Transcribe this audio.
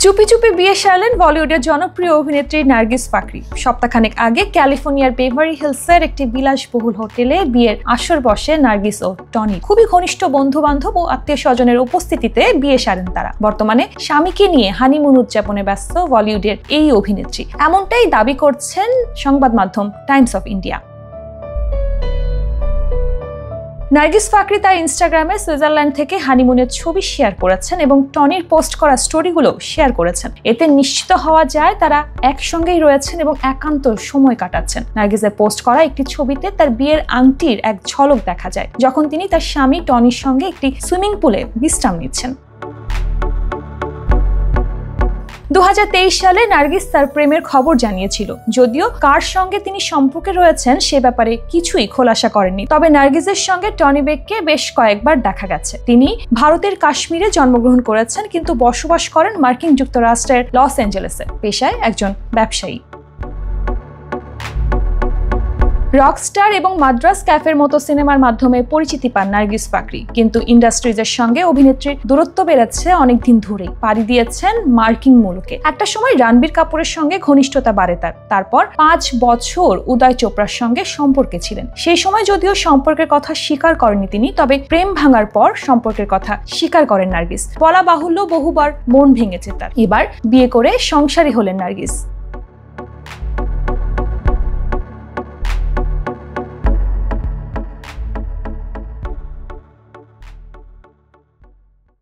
চুপি চুপি বিয়ে সারলেন বলিউডের জনপ্রিয় অভিনেত্রী নার্গিস ফাকরি। সপ্তাহখানেক আগে ক্যালিফোর্নিয়ার বেভারি হিলসের একটি বিলাসবহুল হোটেলে বিয়ের আসর বসে নার্গিস ও টনি। খুবই ঘনিষ্ঠ বন্ধু বান্ধব ও আত্মীয় স্বজনের উপস্থিতিতে বিয়ে সারেন তারা। বর্তমানে স্বামীকে নিয়ে হানিমুন উদযাপনে ব্যস্ত বলিউডের এই অভিনেত্রী, এমনটাই দাবি করছেন সংবাদ মাধ্যম Times of India. Nargis Fakhri তার ইনস্টাগ্রামে সুইজারল্যান্ড থেকে হানিমুনের ছবি শেয়ার করেছেন এবং টনির পোস্ট করা স্টোরিগুলো শেয়ার করেছেন। এতে নিশ্চিত হওয়া যায় তারা একসঙ্গেই রয়েছেন এবং একান্ত সময় কাটাচ্ছেন। নার্গিসের পোস্ট করা একটি ছবিতে তার বিয়ের আংটির এক ঝলক দেখা যায়, যখন তিনি তার স্বামী টনির সঙ্গে একটি সুইমিং পুলে বিশ্রাম নিচ্ছেন। 2023 সালে নার্গিস তার প্রেমের খবর জানিয়েছিল, যদিও কার সঙ্গে তিনি সম্পর্কে রয়েছেন সে ব্যাপারে কিছুই খোলাসা করেননি। তবে নার্গিসের সঙ্গে টনি বেককে বেশ কয়েকবার দেখা গেছে। তিনি ভারতের কাশ্মীরে জন্মগ্রহণ করেছেন, কিন্তু বসবাস করেন মার্কিন যুক্তরাষ্ট্রের লস অ্যাঞ্জেলেসে। পেশায় একজন ব্যবসায়ী। রকস্টার এবং মাদ্রাস ক্যাফের মতো সিনেমার মাধ্যমে পরিচিতি পান নার্গিস ফাকরি, কিন্তু ইন্ডাস্ট্রিজের সঙ্গে অভিনেত্রীর দূরত্ব বেড়েছে অনেকদিন ধরেই। পাড়ি দিয়েছেন মার্কিন মুলুকে। একটা সময় রণবীর কাপুরের সঙ্গে ঘনিষ্ঠতা বাড়ে তারপর 5 বছর উদয় চোপড়ার সঙ্গে সম্পর্কে ছিলেন। সেই সময় যদিও সম্পর্কের কথা স্বীকার করেননি তিনি, তবে প্রেম ভাঙার পর সম্পর্কের কথা স্বীকার করেন নার্গিস। বলা বাহুল্য বহুবার মন ভেঙেছে তার। এবার বিয়ে করে সংসারী হলেন নার্গিস।